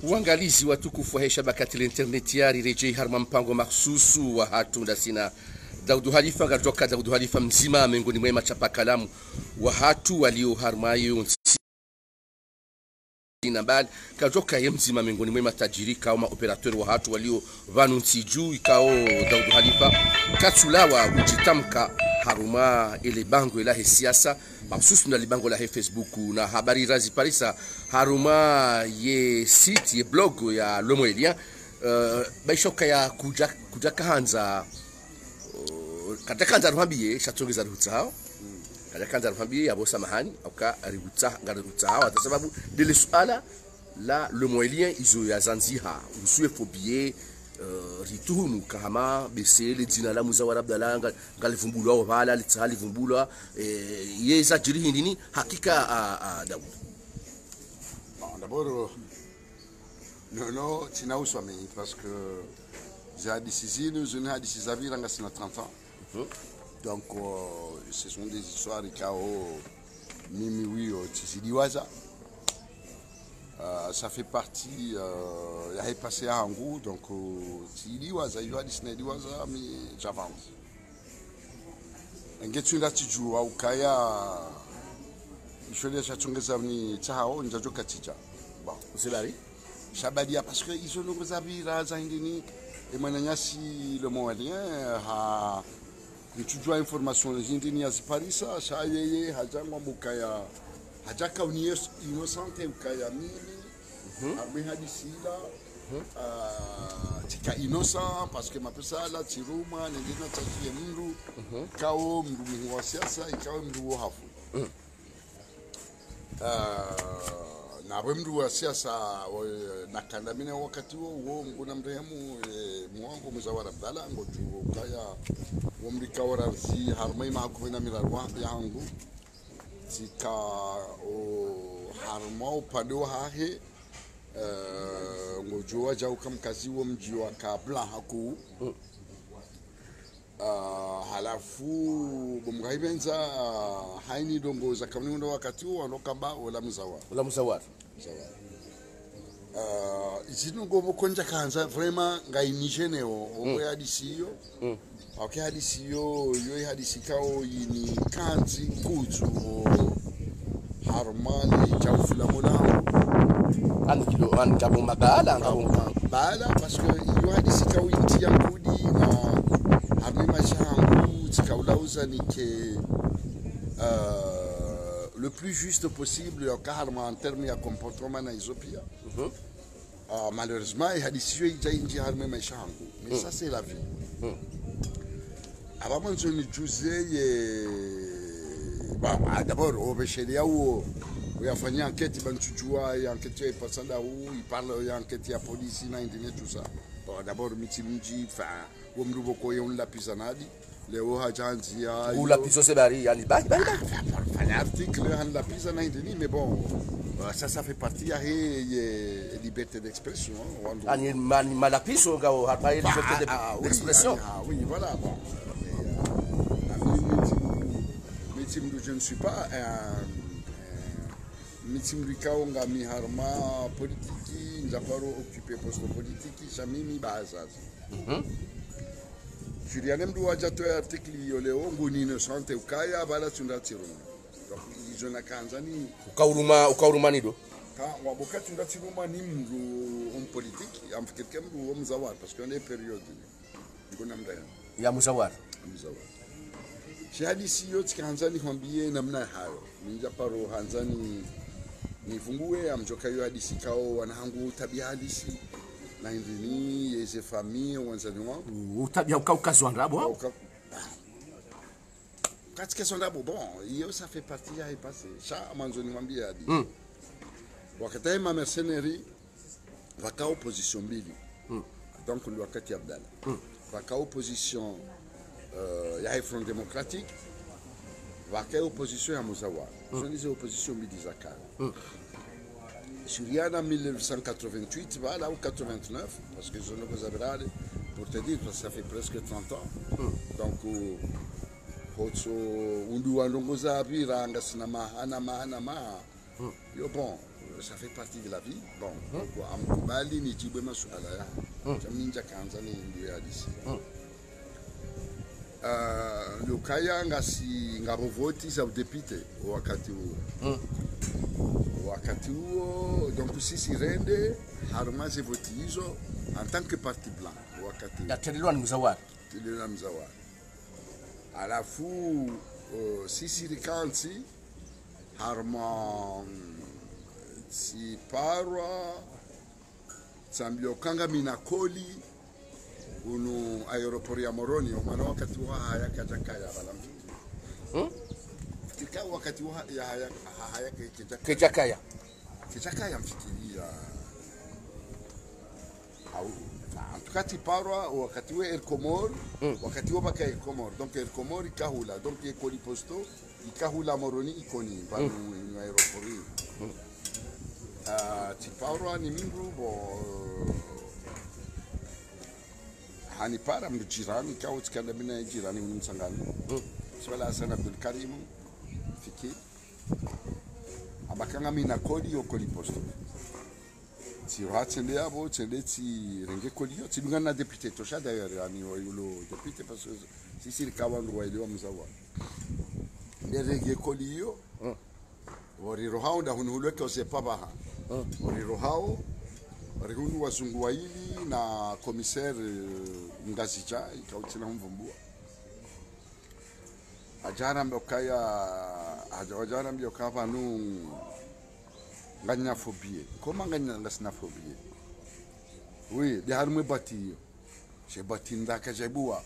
Uangalizi watukufu wa shabakati la internet yari rejei harma mpango mahsusu wa hatu ndasina Daudu Halifa ngajoka Daudu Halifa mzima miongoni mwema chapa kalamu wa hatu walio harmayo nambali kajoka ye mzima miongoni mwema tajiri kama operateur wa hatu walio vanunsi juu ikao Daudu Halifa katsulawa ujitamka haruma ile bango ilahe siasa mahsusu na libango la Facebook na habari razi parisa haruma ye site ye blog ya Le Moelien baishoka ya kuja kahanza katakanza ruhambiye shatongeza rutsao katakanza ruhambiye yabo samahani auka rutsa ngarutsao kwa sababu dile suala la Le Moelien izo ya Zanziha usuye phobie rituhunu kama besele jina la Muzawar Abdallah ngalivumbulwa wala litsali vumbulwa yeza jiri hindini hakika Daoud. Bon, d'abord non tinauswa mais parce que j'ai décidé je n'ai décidé vivre en 30 ans. Donc ce sont des histoires qui ont mimi oui tisidiwaza. Ça fait partie il a passé à Angou donc tisidiwaza il a Disney diwaza mais j'avance. Ngetunda tiju au kaya ishole chachongeza ni tsao njajoka tija. Bon, c'est là oui. Shabadia parce que ils ont nos avis là zindini et mananyasi Le Moelien ha nitujua information zindini aziparisa shayeye hajangwa mukaya hajaka unies innocente ukaya mimi arme hadisila tika innocent parce que mapesa la tiruma ningina tsakie mndu kao mndu wa siasa ikawa mndu wa hafu na mndu wa siasa nakandamina wakati huo nguna mrehemu mwangu Muzawar Abdallah ngoju kaya wamrika waranzi harmai mahakufina mirarwa yangu tika harma upande wa hahe ngoju waja ukamkazi wa mji wa kabla haku halafu bomgaibenza haini dongo za kamni wakati huo anokamba wala Muzawar izinu gobo konja kanza vraiment ngainisheneo owe hadisiyo okay hadisiyo yo hadisikao yini kanzi kuzu harmali chawfula mola Anilo angabo magala angabo bala parce que yo hadisikao inti yakudi na harmema changu tikaulauza nike le plus juste possible en termes de comportement na Ethiopia. Malheureusement, il y a des sujets qui ont été méchants. Mais ça, c'est la vie. Avant de nous juger, d'abord, au Béchélia, où il y a fait une enquête, il y a enquête, il parle de l'enquête de la police, tout ça. D'abord, Mitsimji, où il y a la pisanadi. Leo hajanzia ou la piso sebari yani baki un article en la pisa na indeni mais bon ça fait partie ya liberté d'expression ani mala piso ngao hapa liberté d'expression oui voilà bon mais je ne suis pas mitimri kaonga mi harma politique nzaparo occupé poste politique chamimi bazazi Juliane mdu wajato ya artikli yoleo nguni innocente ukaya bala tunda tiruma. Donc ils ont kanzani ukauruma nido. Ka waboka tunda tiruma ni mdu on politique am quelqu'un mdu Muzawar parce qu'on est période ngona mda ya Muzawar. Shahadisi yote kanzani kwambie namna hayo. Ninja paro hanzani nifungue amjoka yo hadisi kao wanahangu tabia hadisi na indini yeze famille wanzani wangu utabia ukazwa ndabo katika sondabo bon hiyo ça fait partie ya passé cha manzo nimwambia hadi wakati ma mercenaire waka opposition mbili donc le wakati Abdallah waka opposition ya Front Démocratique waka opposition ya Muzawar je disais opposition mbili za kale Suriana 1988, voilà, ou 89, parce que je ne vous avais pour te dire, parce que ça fait presque 30 ans. Donc, undu wanongoza abira anga sina mahana yo bon ça fait partie de la vie. Bon, donc amkubali nijibu masuala ya chaminja kanza ni ndio hadisi. Lukaya ngasi ngarovoti za udepite wakati huo. Wakati huo donc sisi rende harumaze voti hizo en tant que parti blanc wakati ya Tendeliwa Mzawari. Tendeliwa Mzawari. Alafu sisi rikansi harma si parwa tsambio kanga minakoli unu aeroport ya Moroni umana wakati wa haya kajakaya balamfi kika wakati wa haya kejakaya mfikiria au tukati parwa wakati wa Elkomor wakati wa baka Elkomor donc Elkomor ikahula donc ekoli posto ikahula Moroni ikoni banu aeroport tiparwa ni mingu bo hani para mjirani kao tikanda mina jirani msangani swala sana Abdul Karim fiki abakanga mina kodi okoli posto si ratsende abo tsende ti renge kodi yo tidungana na député tosha d'ailleurs ani wayulo député parce que si kawandu waelewa mzawa ndege kodi yo wari rohao da hunuleke osepabaha wari rohao wari hunu wazungu waili na commissaire Ngazicha ikautina mvumbua ajara mbokaya vanu nganya phobie koma nganya ngasina phobie oui de harme batiyo je batinda ka jebua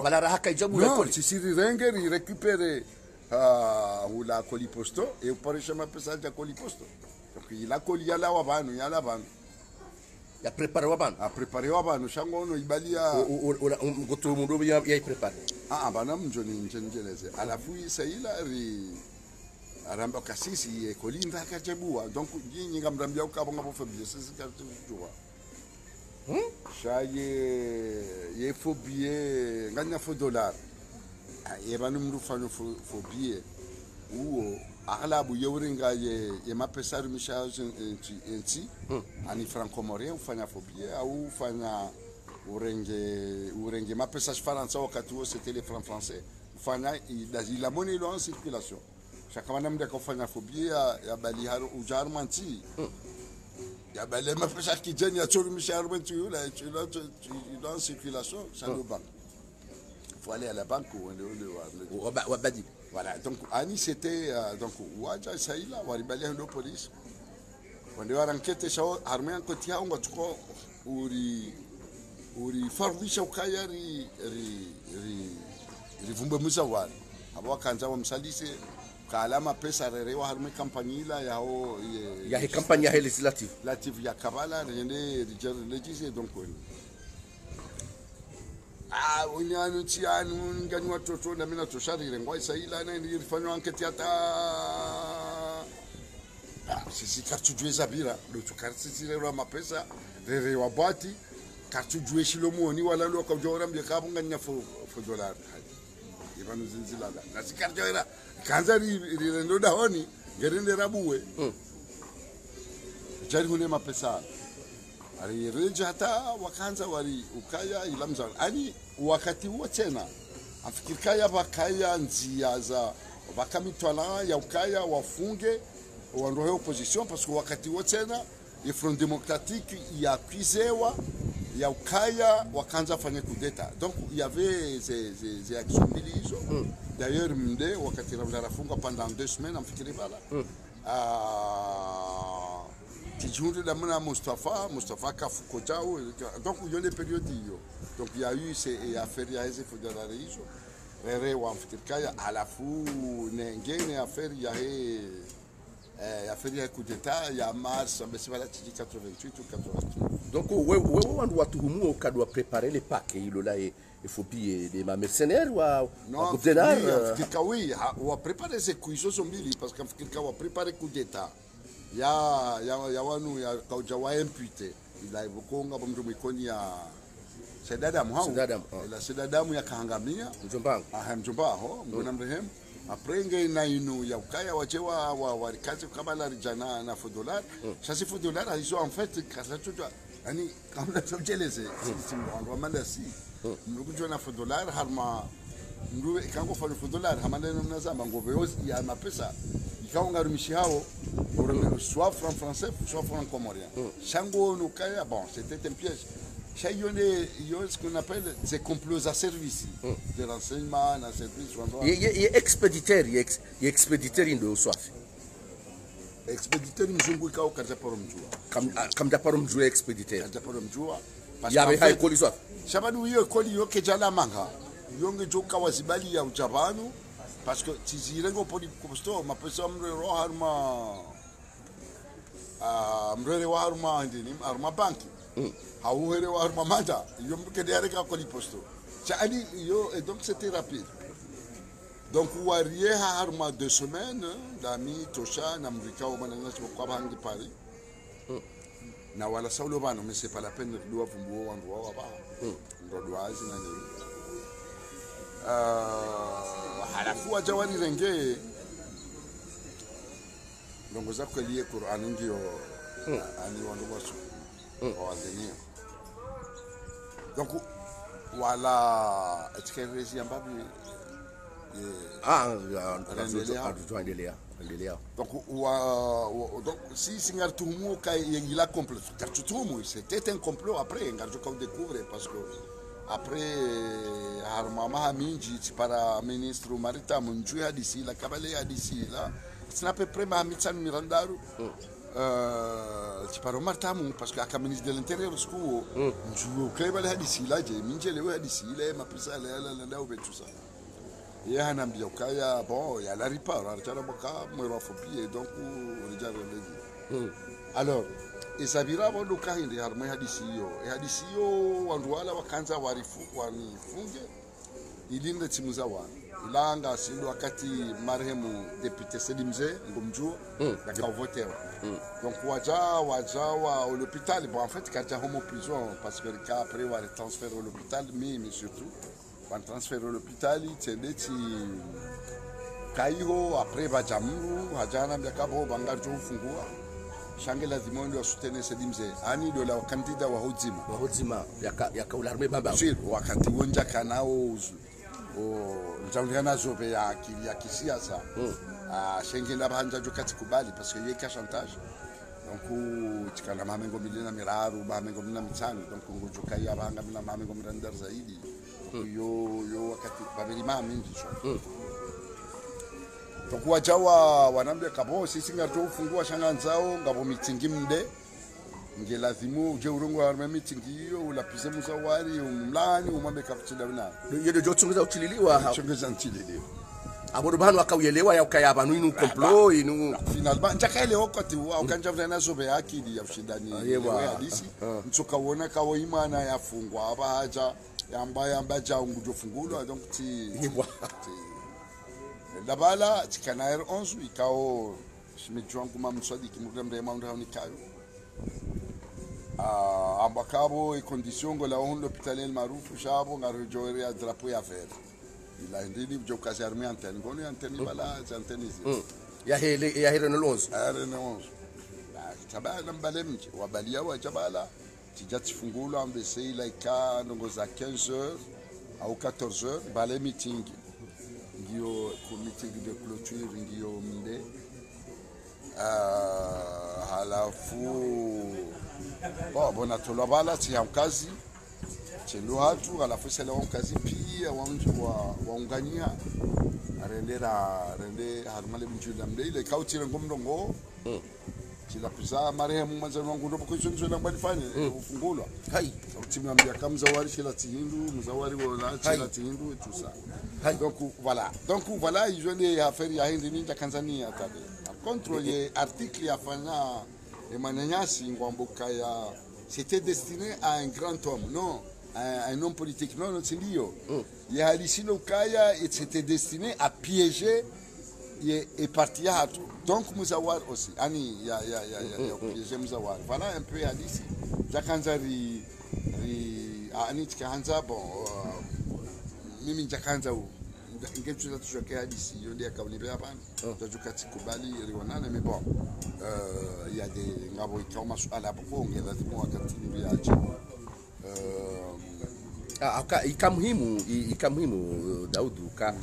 Balara haka ijabu ya koli. Sisi rengeri récupérer la coli posto et pour chama pesa ja coli posto. Donc il a coli yala wabanu ya prepare wabanu. A préparer wabanu shango no ibalia goto mundo ya prepare. Bana mjoni njenjeleze. Alafu isaila ri aramba kasisi e coli ndaka jebua. Donc yinyi ngamrambia ukabonga bo fabie sisi ka tuwa. Ye phobie nganya fo dollar ye banu mru fano phobie uo aglabu yewringa ye mapesa rumisha enti ani franco-comorien ufanya phobie au ufanya urenge mapesa faransa wakati huo c'était les francs français ufanya la monnaie est en circulation chaque fois namda kufanya phobie ya bali haru ujarmanti ya bale mapesa kijani ya chori misharben tu là tu dans en circulation ça nous banque faut aller à la banque ou on badi voilà donc ani c'était donc waja saila walibalia ndo police wande waranquete shao armea kotia unga tuko uri fardisha ukayari rivumbe musawali abo kanza wa msalise kalama pesa rerewa harme kampanyila yao ya he kampanya legislative ya kabala rende legislative donc unyanu tianu ngani watoto na mina tosharire ngwa isaila na ndi rifanywa enquête yata sisi kartu jwe zabira do tukarti tirera mapesa rerewa bati kartu jwe shilomoni wala ndo akajora mbye kabunga nyafo dollar ibanu zinzilala nasikarjoira kanza rirendo dahoni ngerende rabuwe jari hune mapesa ali reja hata wakanza wali ukaya ilamza ani wakati huo tena afikirikaya bakaya nzia za bakamitwala ya ukaya wafunge wandohe opposition parce que wakati huo tena le Front démocratique yakuizewa ya ukaya wakanza fanya kudeta donc il y avait ces actions milizo d'ailleurs mde wakati rafunga pendant 2 semaines amfikiri bala Tijundu la mona Mustafa Kafukotao donc il y a des périodes donc il y a eu ces affaires ya hizo federal hizo rere wa mfikirikaya alafu nengene affaire ya affaire ya coup d'état ya mars mbesivala 88 ou 89 donc wewe wandu watuhumu ukadwa préparer les paquets ilo la phobie des mercenaires wa gouvernement oui wa préparer ces cuissos mbili parce que mfikirika wa préparer coup d'état ya wanu ya kauja wa imputé ila ibukonga bomdo mikoni ya Sedadamu hao Sedadamu ila Sedadamu ya kahangamia mjombangu mjomba ho mbona mrehem après ngai na inu ya ukaya waje wa warikazi kama la rijana na $4 sasa $4 hizo en fait kasa tu yani kama tujeleze si ndo manda si mrukujwa na $4 harma ndu ikango fa $4 hamanda mnazama ngobe yosi ya mapesa ikawa ngarumishi hao soit franc français soit franc comorien chango nukaya bon c'était un piège Chayone, ce qu'on appelle des complots à service, de renseignement, à service. Il est expéditeur, il est expéditeur de Soif. Expéditeur, nous sommes au Kajaporomjua. Comme Japoromjua expéditeur. Kajaporomjua. Il y avait un colis Soif. Chabanu, il y a un colis qui est la manga. Yonge Joka Wazibali ya Ujabanu, parce que si je rengo poli kusto, ma personne me roharma. Mrere Warma Indinim, Arma Banki. Hauhere wa armamada yo mkedere ka koli posto chali yo et donc c'était rapide donc warie ha arma 2 semaines dami tosha na mrika o mananga kwa bangi Paris na wala saulo bano mais c'est pas la peine de doa vumbo wandu wa ba ndo doazi na ni halafu wajawani renge ndongo za kweli Qur'an ndio ani wandu wasu donc voilà est-ce que réussi en bas donc si singar tumu kai il a complot car tumu c'était un complot après ngarjo qu'on découvre parce que après harmama minji para ministre maritime njui hadisi la kabale hadisi la c'est à peu près ma mitsan mirandaru ci paro martamu parce que aka ministre de l'intérieur sku njou kleba la hadisi la je minjele wa hadisi la ma pisa la nda ube tout ça ya hanambia ukaya bon ya la riparo arjara boka mwero phobie donc rijara lezi alors isabira bo lukahinde harma hadisi yo wandu wala wakanza wanifunge ilinde timu za wana ilanga sindo wakati marehemu député Selimze ngomjua akavotewa donc waja wa l'hôpital bon en fait kaja homo prison parce que le cas après on va transférer à l'hôpital mais surtout on transférer à l'hôpital tendeti kaiho après bajamuru hajana byakabo bangajo ufungua shange lazima ndio soutenir Selimze ani ndio la kandida wa Hodzima ya ularme baba sio wakati wonja kanao njaungana zobe ya kisiasa shengela banja jokati kubali parce que yeka chantage donc tikana mamengo milina miraru mamengo milina mitsanga donc ngojoka ya banga milina mamengo mirandar zaidi yo wakati babiri mingi so donc wajawa wanambia kabo sisi ngato ufungua shanganzao ngabo mitingi mde ngelazimu uje urongo wa meeting hiyo ulapize muzawari umlani umambe kapitida bina yedo jotsungeza uchililiwa chongeza nchililiwa abodo banu akawelewa ya ukaya banu inu complot inu finalement njakaele okati wa ukanja vana zobe akili ya ushindani ya hadisi mtsoka wona kawo imana yafungwa abaja yamba ja ngujofungulwa donc ti labala tikana R11 ikao shimejwangu mamswadi kimuremre maunda unikayo ambakabo e condition go la on l'hôpital maarufu shabo ngarojoere ya drapeau ya vert ila ndili bjokazi arme antenne ngoni antenne bala antenne ya hele no 11 tabala mbalemji wabalia wa jabala tijati fungulo ambese ila ika ndongo za 15h au 14h bale meeting ndio comité de clôture ndio mde halafu bona tolabala ti hamkazi chelo hatu halafu sele hamkazi pia waungania rende harmale binjula mdeile kautire ngomndongo kila pisa marehemu manzano wangu ndo kwa hizo na mbalifanye ufungulwa hai timu ambia kamzawari kila tihindu mzawari wala kila tihindu tusa donc voilà ils ont des affaires ya hindi ninja Tanzania tabe contrôler article ya fanya emananyasi ngwamboka ya c'était destiné à un grand homme non à un homme politique non c'est ndio ya alisino kaya c'était destiné à piéger et partir à tout donc Muzawar aussi ani ya piéger Muzawar voilà un peu Alice jakanza ani tikaanza bon mimi jakanza ingetuza tushoke hadisi hiyo ndio kaulibea hapana tutajuka tikubali rionana mais bon il y a des ngabo kama masuala hapo bonge lazima wakati niache ikamuhimu Daudu ka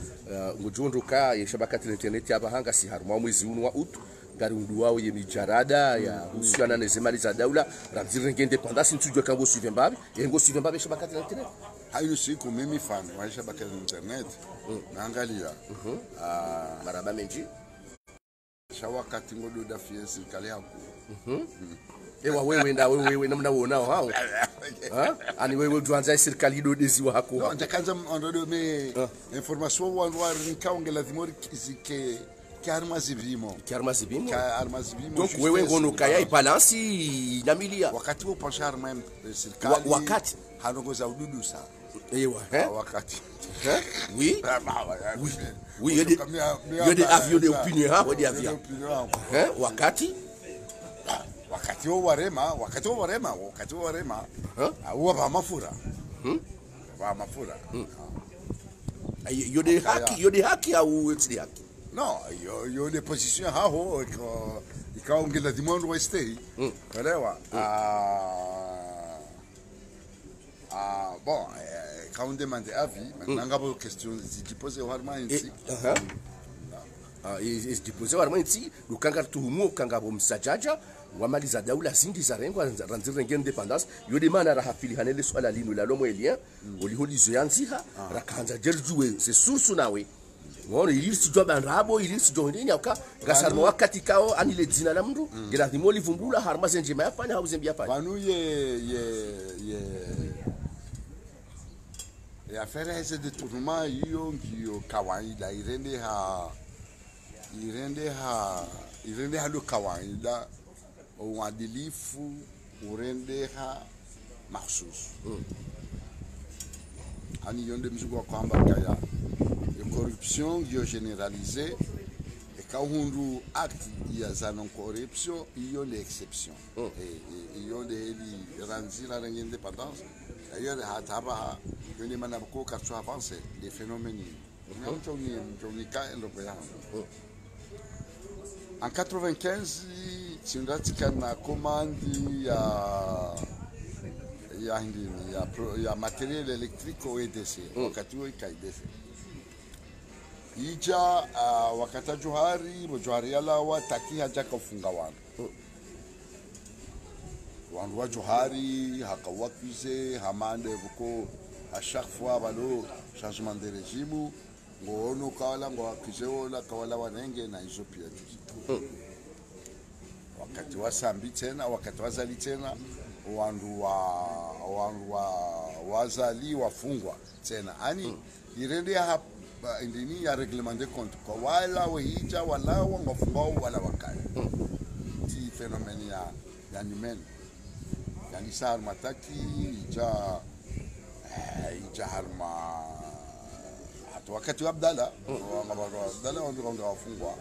ngujunduka yeshabakati internet ya bahanga si haruma mwezi unu wa utu ngari undu wao yemijarada ya husiana na zemali za daula ramzire independence ntujwe kango suivembabe yengo suivembabe shabakati internet hayo siku mimi fan wa shabakati internet naangalia maraba menji shawakati ngodo da fie serikali yako ewa wewe namna uonao hao ani wewe tuanza serikali do deziwa hako no ntakanza ondodo me information wa rinkaonge lazima kizike karma zibimo donc wewe ngono kaya ipalansi namilia wakati wo panchar même serikali wakati hanongoza ududu sa ewa wakati oui il y a des avions d'opinion des avions wakati wo warema huwa ba mafura yo de haki au eti haki no yo de position haho ikaongela dimondo wa stay elewa bon quand on demande avis maintenant ngabo question si poser harma insi isijipose warima insi lukanga tuhumu kangabo msajaja wamaliza daula zindi za rengwa ranzire ngene independence yode mana rahafili hanele swala lino la lomo elien oliholizo yanziha rakanza jeljuwe se sursu nawe ngoro ili sijwa banrabo ili sijwa ndini aka gasarmo wakati kao anile dzina la mndu ngira thimoli vumbula harma zenje mayafanya au zembia fanya banu ye affaire ese de tournement hiyo ngio kawaida irende ha lo kawaida uadilifu urendeha mahsus ani yonde mzigo kwamba kaya corruption yo généralisée et quand on acte ya za non corruption il y a l'exception et il y a des ranzira la indépendance d'ailleurs hataba yone mana ko kartu avancer les phénomènes on cas en 95 tindatika na commande ya matériel électrique au EDC wakati huo ikaidese ija wakati Johari yala wataki haja kufunga wandu wa Johari hakawakize hamande buko à chaque fois balo changement de régime ngono kala ngwakize wala kawala wanenge na hizo pia wakati wa sambi tena wakati wa zali tena wandu wazali wafungwa tena ani irende hapa indini ya reglement de compte kwa wala wahija wala wangafungwa wala wakali ti phenomene ya nyumen yani sar mataki ija harma hata wakati wa Abdalla ndio wafungwa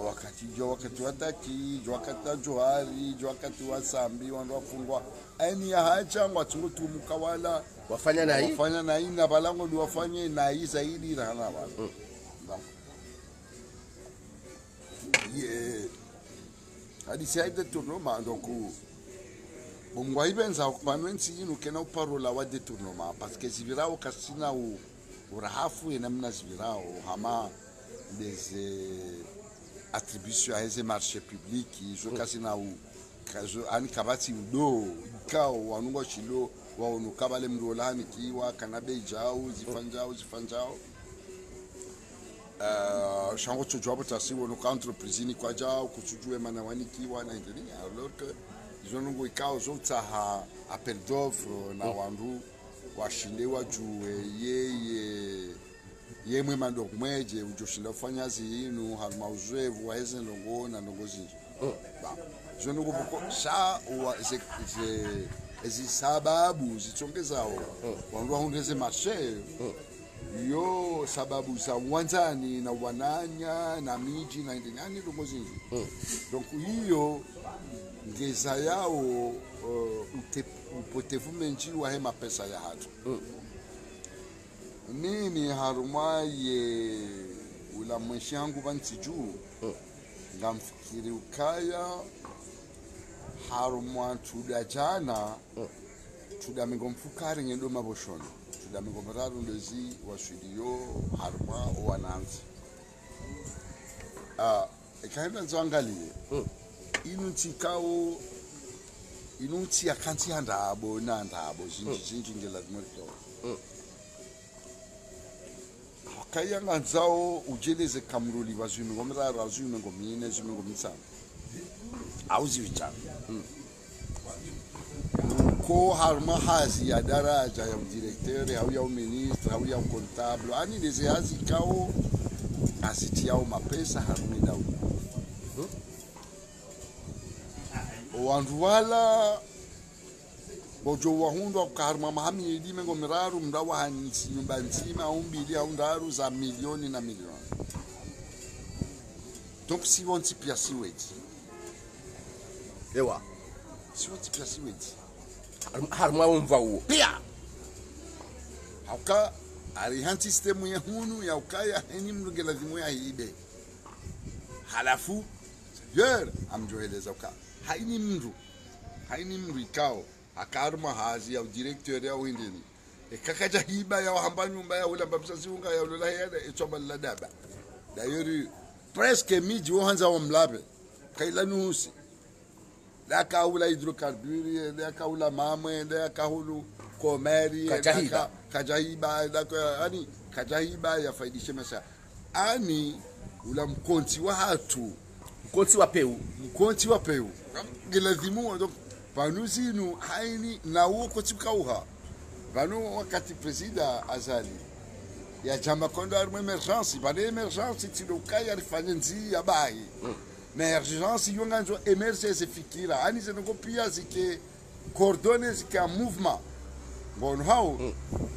wakati wa Taki wakati wa Johari wakati wa Sambi ndio wafungwa ani ya haja ngwatungu tumukawala wafanya na hii na balango ndio wafanye na hii zaidi na hana bana hadi saide tournoma donc bongwa ibenza okwanwensi inu kena uparola wa détournement parce que zivirao kasina urahafu enamna zivirao hama des attributions à ces marchés publics je kasina kazo ani kabati udo kao wanungo chilo waonu kabale mrolani kiwa kanabe jao zifanjao shango chojobo tasi wono entreprise ni kwa jao kuchujue manawani kiwa na ndini alors que zonungo ikao zota ha appel d'offre na wandu washindewa juu ye mwe mando mweje ujoshinda ufanya zinu halma uzoevu waheze ndongo na ndongo zinji zonungo boko sha ezi sababu zichongezao wandu wahundeze marché yo sababu za uwanjani na wananya na miji na ndani ndongo zinji donc hiyo ngeza yao upotevu menji wa hema pesa ya hatu nini haruma ye ula mweshi yangu banti juu ngamfikiri ukaya haruma tuda jana tuda mingomfukari ngendo maboshono tuda mingomfukari ndozi wa studio haruma wananzi ikaenda nzangalie inuntikao inunti akanti handabo na ndabo zinji ngela dimoto kaya nganzao ujeleze kamruli wazumi ngomrara wazumi ngomine zumi ngomisana auzi wichana ko harma hazi ya daraja ya directeur au ya ministre au ya comptable ani leze hazi kao asitiao mapesa harumi dau wandu wala bojo wahundwa karma mahami edime ngomiraru mdawa hanisi nyumba nzima au mbili au ndaru za milioni na milioni donc si wonti pia si weti ewa si wonti pia si weti harma umva uo pia hauka ari hanti sistemu ya hunu ya ukaya eni mrugela zimu ya hibe halafu yer amjoeleza uka haini mru ikao akarma hazi ya directeur ya windini ekakaja hiba ya hamba nyumba ya ula babisa siunga ya ula ya etoba la daba d'ailleurs presque midi ohanza wa mlabe kaila nusi la kaula hydrocarbure la kaula mamwe la kahulu komeri kajahiba ani kajahiba ya faidishe masa ani ula mkonti wa hatu mkonti wa peu gelazimu donc panusinu haini na uko tukauha banu wakati presida azali ya jama kondo arme emergence bane emergence tilokaya rifanye nzi ya bai na emergence yonganzo emergence fikira ani zenoko pia zike coordonner zike mouvement bon hao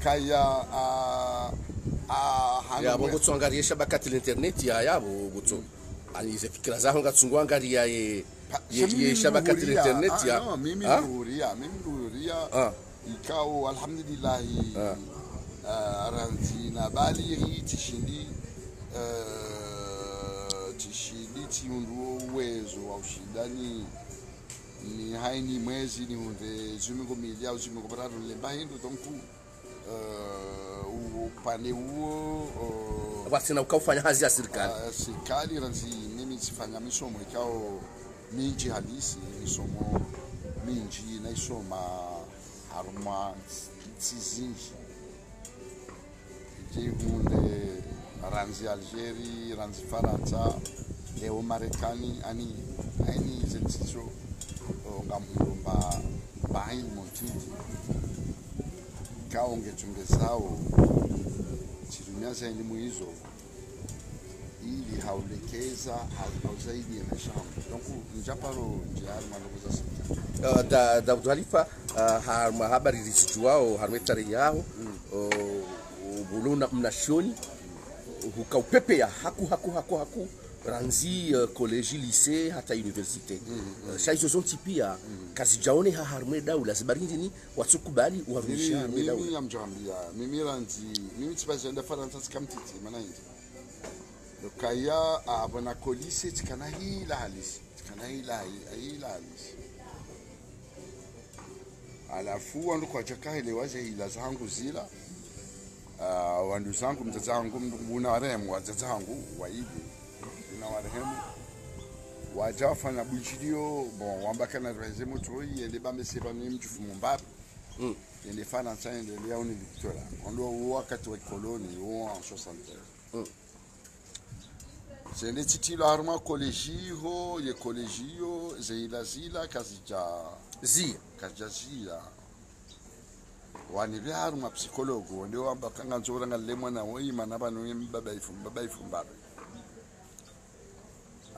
kaya ya bongo tsangaria shabakati l'internet ya yabo butso ani ze fikira zaho ngatsungwa ngaria ye shabakati l'internet ya no mimi nguria ikao alhamdulillah aranzi na bali tishindi tiunduo uwezo wa ushindani ni haini mwezi ni hunde zumingo milia au zumingo bararo lembahindo donc upande huo wasina ukafanya hazi ya serikali ranzi mimi sifanya misomo ikao minji halisi misomo minji na isoma harma tizinji jehunde ranzi Algeri ranzi Faransa leo Marekani ani zensizo ngamulomba bahil montiti kao ngechungezao chirumia zaidi muizo ili haulekeza hauzaidi ya mashamu donc njaparo njiari malogoza sita da Khalifa harma habari zisijuao harmetari yao buluna mnashoni hukaupepe ya haku ranzi college lycée hata université shaizo zonti pia kazi jaone harme daula zibarindi ni watsukubali warudisha harme daula mimi namjambia mimi ranzi mimi tsibazenda Faransa sikamtiti maana hizi dokaya abana kolise tikana hila halisi alafu wandu kwa chaka ile waje ila zangu zila wandu zangu mzazi wangu mbuna waremu wazazi wangu waidi na waremu wajafanya bujidio bon wambakana rezemo toi ele bameseba ni mjufu mumbapi ele fana tsende le yauni Victoria ondo wakati wa koloni wa 60 zende titilo harma kolegio ye kolegio zila kazija wani vya harma psikologo ndio amba kanga nzora ngalemwa na woima na banu mbaba ifumbabe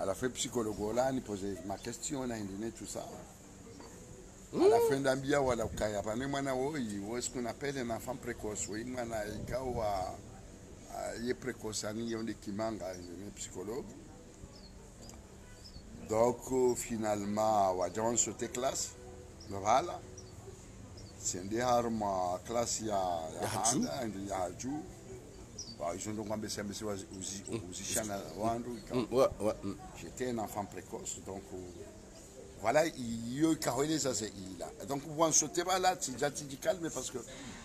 à la fin psychologue là ni poser ma question na indine tout ça à la fin d'ambia wala ukaya pa mwana woi est-ce qu'on appelle un enfant précoce oui mwana ikawa ye précoce ani yonde kimanga indine psychologue donc finalement wa John sauté classe voilà c'est des harma classe ya handa indi ya ju ils ont donc embêté aussi j'étais un enfant précoce, donc voilà, il y a eu les azéis là. Donc on sautait pas là, c'est déjà calme parce que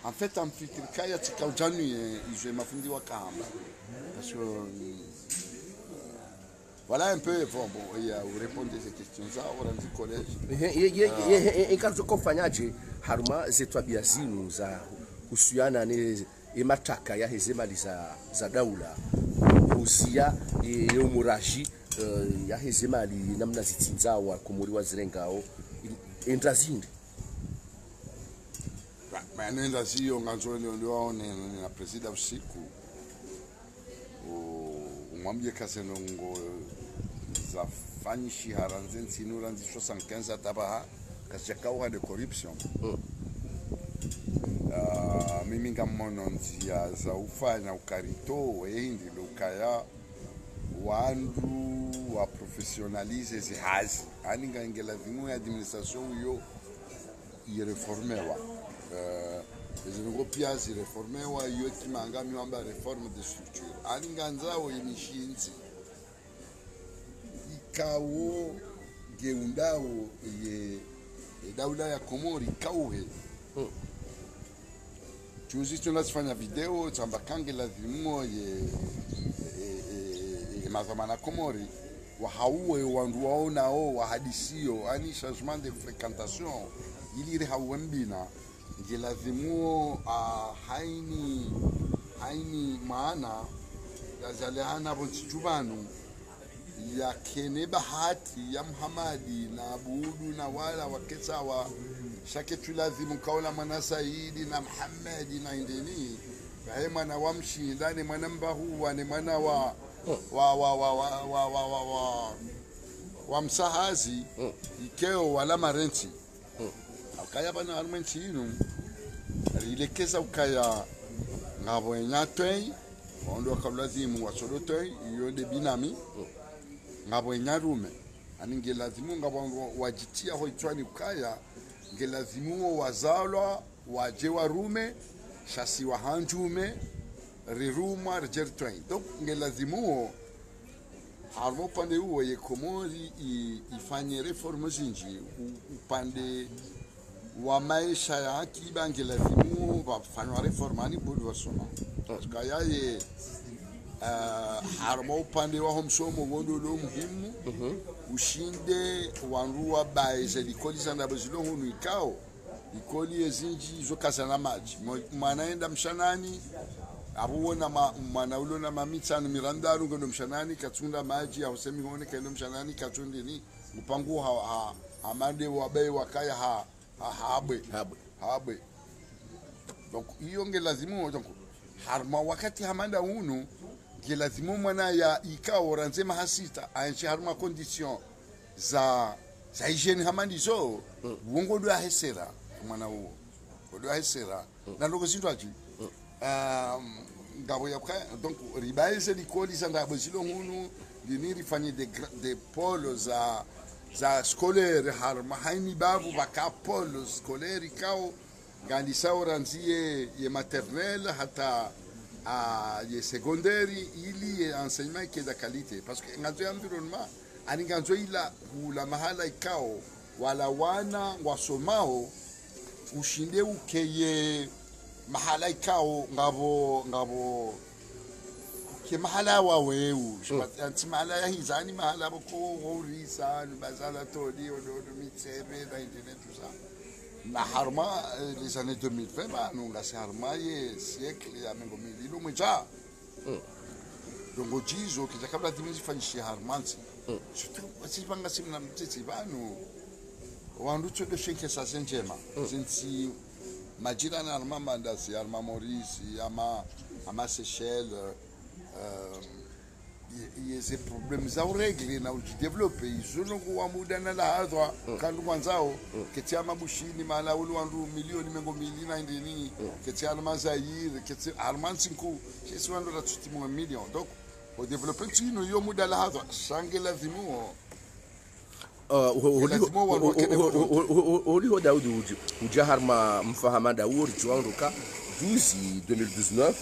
en fait en fait il y a des cas où je m'ai fait dire parce que voilà un peu bon il y a répondre à ces questions là au rendez collège. Et quand je kufanyaje haruma zetu biazinu za kuhusiana ne emataka ya hezemali za daula kuhusia umuraji ya hezemali namna zitsinzawa kumuriwa zirengao endrazinde manenda sio nganzoni ndio na presida usiku umwambie kasenongo zafanyishi haranzen sinuranzi 75 tabaha kasjakauha de corruption. Mimi ngamono nzia za ufanya ukarito weindi lokaya wandu wa professionalize zihazi aninga ingela vimu ya administration yo ireformewa ezingo pia zireformewa yo kimanga miwamba reforme de structure aninga nzao imishinzi ikawo geundao ye daula ya Komori kauhe. Juzi tunafanya video tsamba kangela vimo ye mazamana Komori wa hauwe wandu waonao wa hadisio ani changement de fréquentation ili hauwembina ngela vimo haini maana yazalehana bonchubanu ya kene bahati ya Muhammadi na Abudu na wala waketsawa shake tulazimu kaula mwana Saidi na Muhammadi na indeni bae mwana wamshi ndani mwana mbahu wane mwana wa msahazi ikeo wala marenti akaya bana armenti inu ilekeza ukaya ngabo enyatwei ondo akalazimu wasolotoi yode binami ngabo enyarume aninge lazimu ngabo wajitia hoitwani ukaya ngelazimu wazalwa waje warume shasi wa hanjume riruma rejertwain donc ngelazimu harmo pande uo ye Komori ifanye reforme zinji upande wa maisha ya akiba ngelazimu wafanywa reformani bodi wasoma kaya ye harmo upande wa homsomo wondo lo muhimu ushinde wanruwa bae likoli zanda bazilo hunu ikao ikoli ezinji zokaza na maji mwanaenda mshanani abuona mwana ulo na mamitsano mirandaru ngondo mshanani katunda maji au semi hone kaendo mshanani katunde ni upangu amande wabe wakaya habwe donc iyo ngelazimu donc harma wakati hamanda unu ngelazimu mwana ya ikao ranzema hasita anchi harma condition za hygiene hamandi zo wongo do ahesera mwana uo do ahesera na logo sintwaji ngabo yakha donc ribaise likoli sanda bozilo hunu liniri fanye de polo za scolaire harma haini babu baka polo scolaire kao ngandisa oranzie ye maternelle hata ye secondaire ili ye enseignement qui est de qualité parce que ngazo environnement ani ngazo ila kula mahala ikao wala wana wasomao ushinde ukeye mahala ikao ngabo ke mahala wa weu anti mahala ya hizani mahala boko horisa bazala todi odo mitsebe da internet tout ça na harma les années 2020 ba nunga se harma ye siècle ya mengo mililo mweja dongo jizo ke kabla dimizi fanyishi harmansi surtout asibanga simna mtiti banu wandu tsodo sheke sa senjema sinsi majira na harma mandasi harma Maurice ama Seychelles yeze problème za uregle na ujidevelope izonongo wa muda na la hadwa kandu kwanzao ketia mabushini mala ulu wandu milioni mengo milina ndini ketia mazaire ketia armansinku chesi wandu la tutimo million donc au développer tino yo muda la hadwa shangela vimuo oliho Daudi uja harma mfahama Daudi juanduka juzi 2019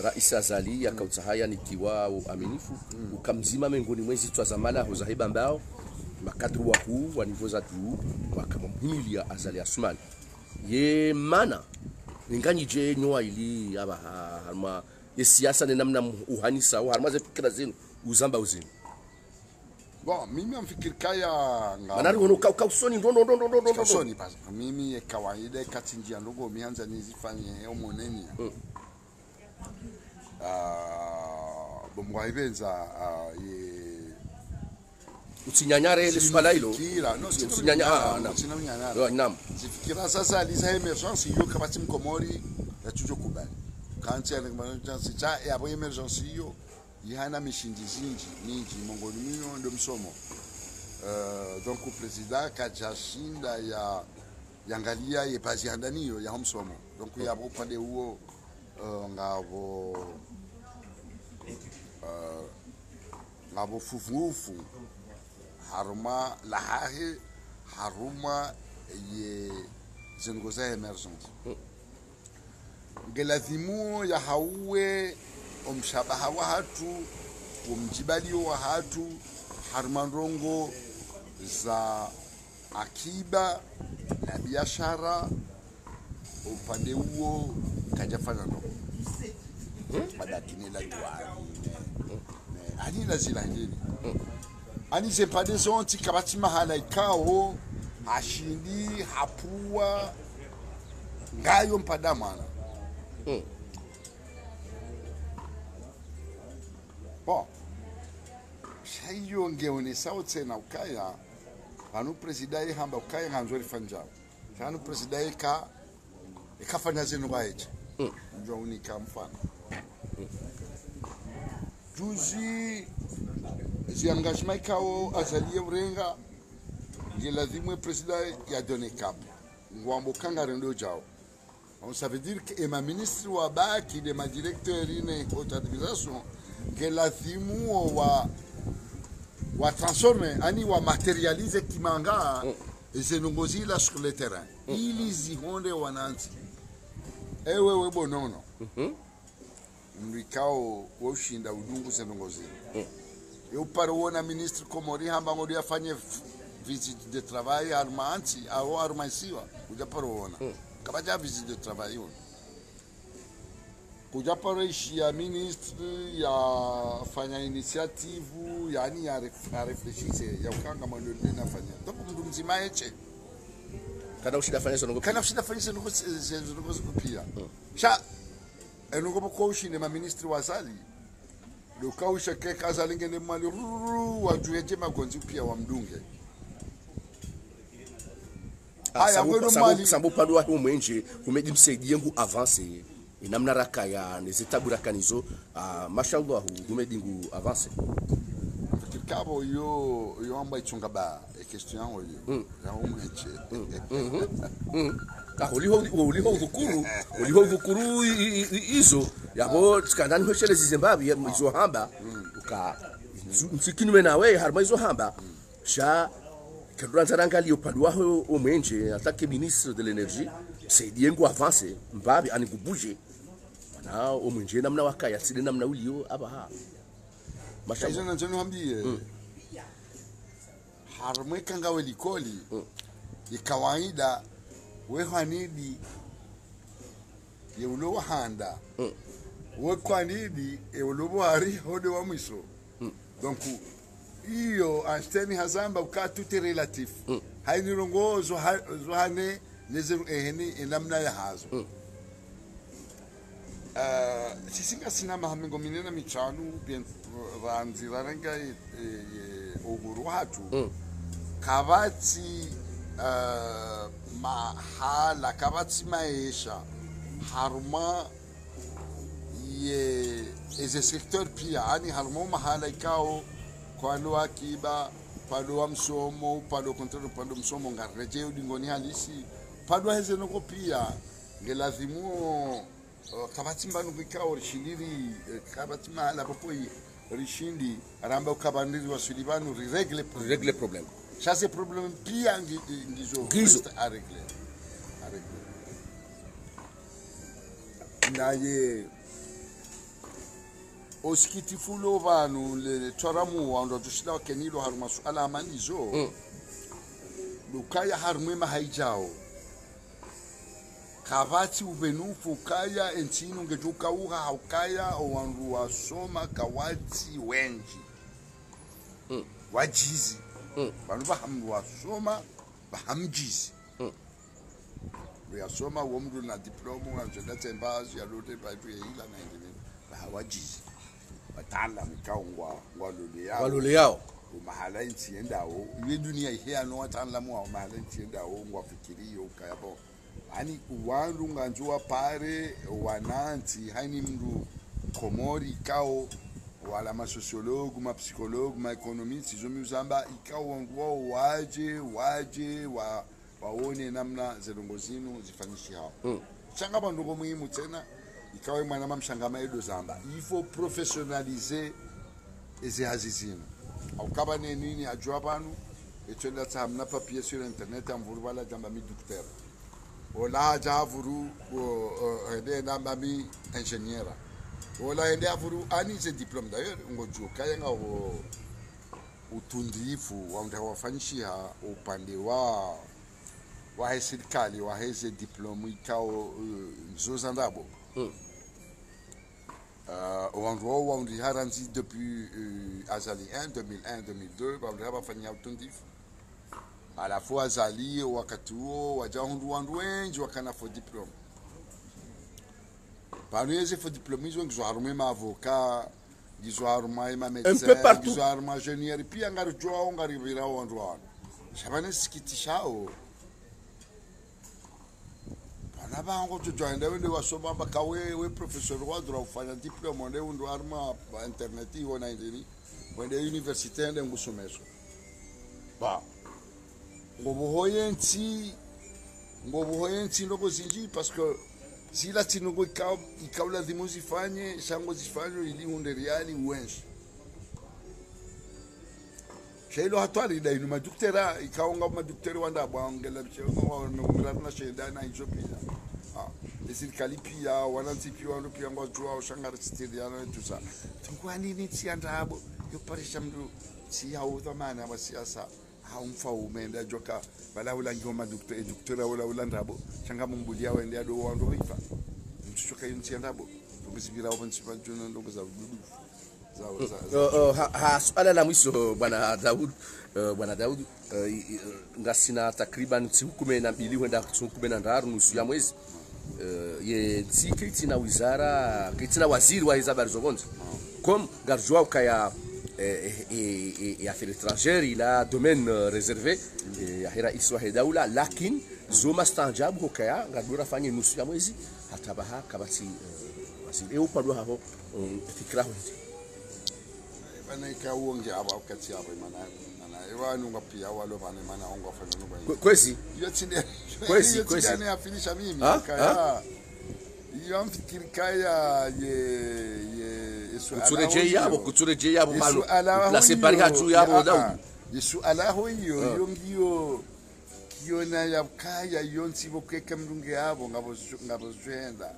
Rais Azali akautahaya nikiwa uaminifu ukamzima miongoni mwezi twazamala hozahiba mbao makadru wa huu wanivoza tu wakamhimilia Azali Asumani ye mana ninganyi je nyoa ili aba harma ye siasa ni namna uhanisa au harma fikira zenu uzamba uzinu. Bon, mimi amfikiri kaya manari wono kausoni ndo kausoni basi mimi kawaida kati njia ndogo mianza nizifanye omoneni bomwaibenza ye utinyanyare ile swala hilo utinyanyara naam zifikira sasa lisa emergence yo kabati mkomori ya tujo kubali kanti ya emergence cha ya bo emergence yo yihana mishindizinji mingi mongoni mino ndo msomo donc le président kajashinda ya yangalia ye pazi handaniyo ya msomo donc ya bo pande huo ngabo fufufu haruma lahahe haruma ye zengoza emergence ngelazimu ya hauwe omshabaha wa hatu umjibali wa hatu harmanrongo za akiba na biashara upande huo kajafanya ndo madakini la duani ani la zilangeni ani zempade zonti kabati mahala ikao ashindi hapua ngayo mpada mwana bon shayo ngeone sauti na ukaya anu presidai hamba ukaya nganzori fanja anu presidai ka ikafanya zenu baeje ndio unika mfano juzi zi engagement kao Azali urenga ngelazimu presidai ya donner cap ngwambo kanga rendo jao. Donc ça veut dire que ma ministre wa baki de ma directeur ine haute administration que la thimu wa transforme ani wa materialize kimanga zenongozila sur le terrain ili zihonde wananchi ewe webo nono mlikao woshinda udungu zenongozila eu para wona ministre komori hamba ngodi afanye visite de travail armanti au armaisiwa uja para wona kabaja visite de travail on kuja para ishia ministre ya fanya initiative yani ya reflechise ya ukanga mwendo na fanya ndipo mtu mzima eche kana ushida fanya songo pia sha enongo boko ushine ma ministre wa Azali lokausha ke kaza lingene mali wajueje magonzi pia wa mdunge haya ngweno mali sambo padwa hu mwenje kumeji msaidie ngu avance inamna raka ya nezitabura kanizo mashallah kumedi ngu avance kabo yo amba ichunga ba question yango yo ya umwenje uliho dhukuru izo yabo skandani hoshele Zimbabwe izo hamba uka msikini nawe harma izo hamba sha kadranza rangali upande waho umwenje atake ministre de l'énergie saidie ngo avance mbabi anikubuje na umwenje namna wakaya sile namna ulio aba ha mashauri na njeno hambie harma kanga welikoli ikawaida we hanidi ye ulo handa we kwanidi e ulo hari hode wa mwiso donc iyo Einstein hazamba uka tout est relatif haini rongo zo hane nezeru eheni inamna ya hazo sisinga sina mahamingo minena michanu bien ranzi rananga oguru hatu kabati mahala kabati maisha harma ye eze secteur pia ani harma mahala ikao kwa lo akiba palo msomo palo kontrol palo msomo ngareje udingoni halisi palo heze noko pia ngelazimu kabati mbanu kikao rishindiri kabati mahala popo rishindi aramba ukabandiri wa sulibanu règle problème ça c'est problème pia ngizo à régler naye osikitifulo vanhu le choramuwa ndo tushina kenilo haruma suala amanizo lukaya harumwe mahaijao kavati uvenufu kaya entinu ngejuka uha haukaya owandu wasoma kawati wenji wajizi vanhu vahamdu wasoma vahamjizi uyasoma womntu na diploma ungazvenda tsembazi yalote paitu yeila naindini vahawajizi vatala mikao ngwalole yao mahala inchi yendawo iwe dunia ihe anowatala muwa mahala inchi yendawo ngwafikiriyo ukayabo hani uwandu nganjuwa pare wananti hani mndu komori ikao wala masosiologu mapsikologu maekonomisti zomi uzamba ikao wanguwa waje waone namna zelongo zinu zifanishi hao changa bandongo muhimu tena ikawa mwana mamshangama edo zamba ifo professionalize eze hazizinu aukaba nini ajua banu etwenda tsamna papier sur internet amvuru bala jamba mi docteur ola javuru ende namba mi ingénieur ola ende avuru ani ze diplôme d'ailleurs ngojo kaya nga utundifu wafanyishia upande wa serikali wa heze diplôme ikao nzozandabo wandu waundi haranzi depuis azali 1 2001 2002 wandu haba utundifu alafu azali wakati huo wajahundu wandu wengi wakana fo diplôme panu yeze fo diplôme hizo ngizo harume ma avocat ngizo harume ma médecin ngizo harume ingénieur pia ngari joa ngari vira wandu wana shabane sikitishao nabango tujoenda wende wasoma mpaka we professeur wadura ufanya diploma nde undu arma internet iwona indini wende université nde ngusomeso ba ngobuhoyenti ndoko zinji parce que si la tinongo ikaula dimuzi fanye shango zifanye ili unde reali uenshi shelo hatwali da inu maduktera ikaonga maduktera wanda bwangela bishongo no shenda na Ethiopia esirikali pia wananti pia wano pia ngwajua ushangara stadiana tusa tungwani ni tsiandabo yoparisha mdu si ya udhamana wa siasa haumfa umenda joka bala ulangi ma doktora wala ndabo shanga mumbulia wende ado wando ifa mtushoka yunti ndabo tubisibira obansipa jona ndo za dudu ha swala la mwisho bwana Daud ngasina takriban siku 12 wenda siku 13 nusu ya mwezi ye tsikiti na wizara kitina waziri wa habari zogonza comme garjoa kaya affaires étrangères il a domaine réservé ya hira iswa daula lakini zoma stanjabu kaya ngadura fanye nusu ya mwezi hatabaha kabati waziri upado hapo fikra hundi bana ikawonge aba ukati aba mana ewanu ngapia walo bana mana ongo fanya nuba kwezi kwezi ne afinisha mimi kaya iyo amfikiri kaya ye kutureje yabo malo la separi hatu yabo Daudi yesu alaho iyo yongiyo kiona ya kaya yonsi bokeka mrunge yabo ngabo zwenda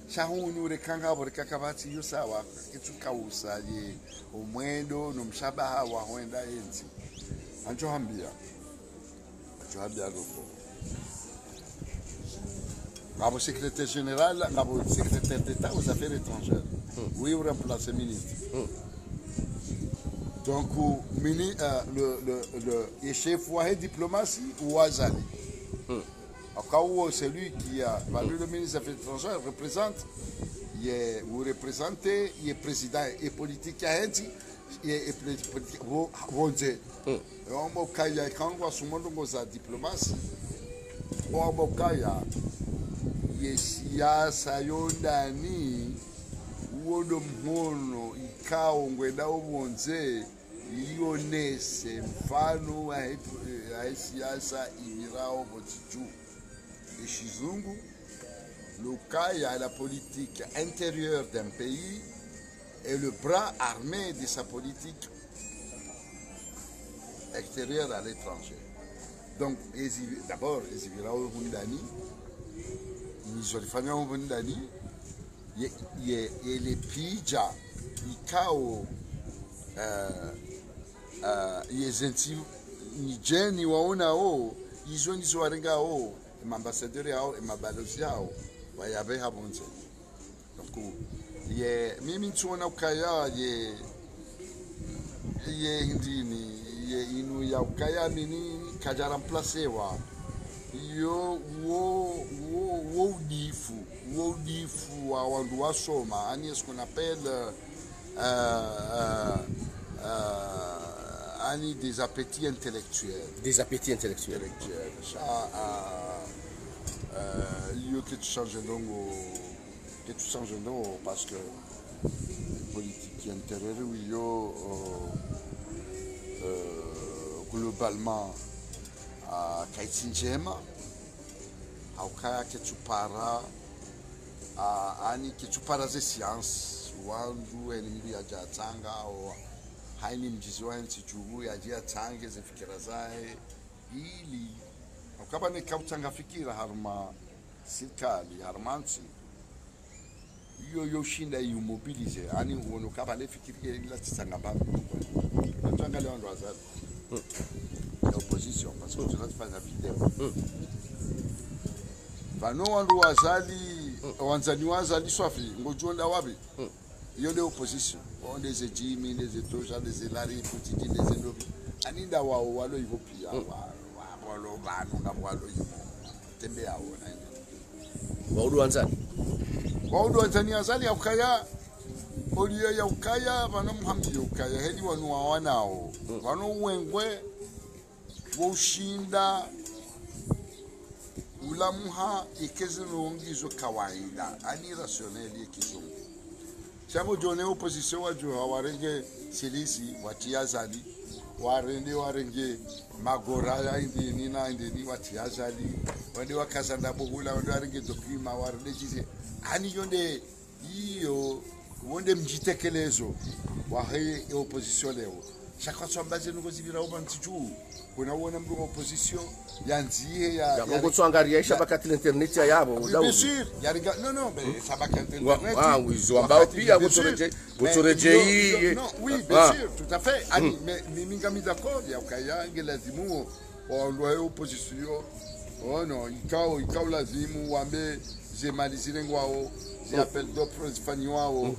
shahunu rekanga borekakabati yosawa kitukausa ye umwendo nomshabaha wa hoenda enzi anjo hambia loko ngabo secrétaire général ngabo secrétaire d'état aux affaires étrangères oui ou remplacer ministre donc le chef wa diplomatie ou azali Akawo, celui qui a valu le ministre des Affaires étrangères représente, vous représentez, il est président et politique à Haïti, et politique Ronze. On mokaya kangwa sumondo ngoza diplomatie. On mokaya yesiasa yondani uondo mhono ikao ngwenda ubonze ionese mfano wa siasa imirao botiju. Et Chizungu, le cas à la politique intérieure d'un pays et le bras armé de sa politique extérieure à l'étranger. Donc, d'abord, les Ibirao Bundani, ils ont fait un Bundani, ele pija ikao yezenti nijeni waona o izo ndizo warenga o ambassadeur yao mabalozi yao wayabe habonze donc mimi ntuona ukaya ye ndini ye inu ya ukaya mini kaja remplacer wa yo wo difu wa wandu wasoma ani ce qu'on appelle ani des appétits intellectuels. Des appétits intellectuels. Ça, il y a que tu changes de nom, parce que les politiques intérieures, il y a globalement à Kaitsinjema, au cas que tu paras, ani que tu paras de sciences, ou un ennemi à Jatanga, ou haini mjizi wa nchi juu ya jia tange ze fikira zae ili ukaba ni kautanga fikira harma serikali harmansi yo shinda yumobilize ani uono kaba le fikira ila tsanga babu tanga le ndo azali l'opposition parce que tu vas faire la vidéo vano wandu wazali wanzani wazali swafi ngojonda wapi yo le opposition on des ejimi des etoja des elari potiki des endobi aninda wao walo hivyo pia walo bano na walo hivyo tembea ona waudu wanzani azali ukaya olio ya ukaya bana muhamdi ukaya heli wanu wanao wano wengwe woshinda ulamuha ikezino ngizo kawaida ani rationeli ikizungu Chango jone opposition wajua warenge silisi watiazali warenge magora ya indini na indini watiazali wende wakazanda bohula wende warenge dokima warende jize ani yonde iyo wonde mjitekelezo wahe opposition leo chaque fois mbaze nukuzibira obantichu kuna wona mbu opposition yanziye ya ngo tsangaria ishabaka internet yabo bien sûr yaringa non mais sabaka internet wizo ambao pia gutoreje non oui bien sûr tout à fait ani mais minga mi d'accord ya ukayange lazimu wa opposition non ikao lazimu wambe zemalizire ngwao appel d'offres zifanywawo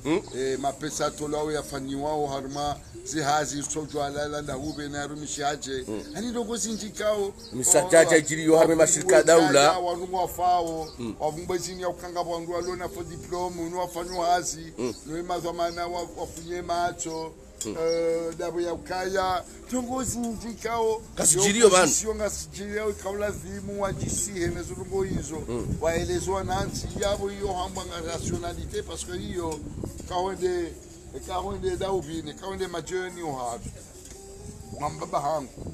mapesa tolao yafanywawo harma zihazi sojwa lala na ube na rumishaje ani ndogo zinjikao misajaja jiriyo harme mashirika daula wanungwa fao wavumbezini ya ukanga bwandu alona for diploma unwafanywa hazi no mazamana wafunye macho dabo ya ukaya tongozi njikao kasijirio bana ngasijirio kaula zimu wajisihe nezulungo hizo waelezwa nansi yabo hiyo hamba rationalité parce que hiyo kawende daubini kawende majoni ohatu mwambaba hangu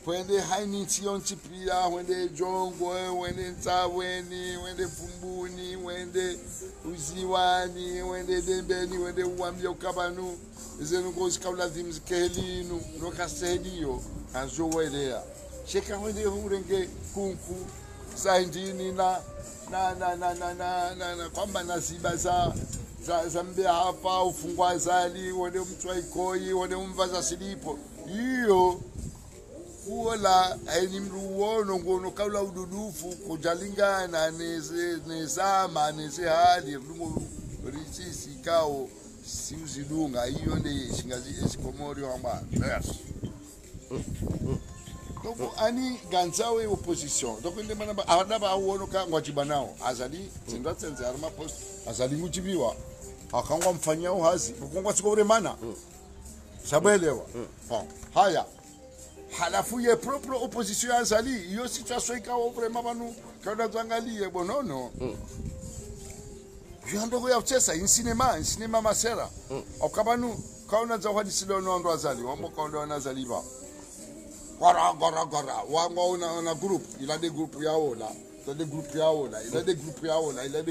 wende haini tionchi pia wende jongwe wende ntaweni wende fumbuni wende uziwani wende dembeni wende uambia ukabanu zenu ngozi kaula zimzikelinu nokasediyo kanzowelea sheka wende urenge kunku saindini na kwamba nasiba za mbea hapa ufungwa zali wende mtu aikoi wende mvaza silipo hiyo kuola aini mruono ngono kaula ududufu kujalingana nezama neze hali rungo risisi kao siuzidunga hiyo ndi shingazi esikomori wamba yes donc ani ganzawe opposition donc ndi mana adaba uono ka ngwajibanao azali zindatsenze arma post azali ngujibiwa akangwa mfanyao hazi ngwa sikore mana sabelewa haya halafu ye propre opposition azali iyo situation ikawa vraiment banu kada zangalie bonono yando ya chesa in cinema masera okabanu kaona zawadi silono ndo azali wambo kaona nazali ba gara wango na group ila de group yao la ila de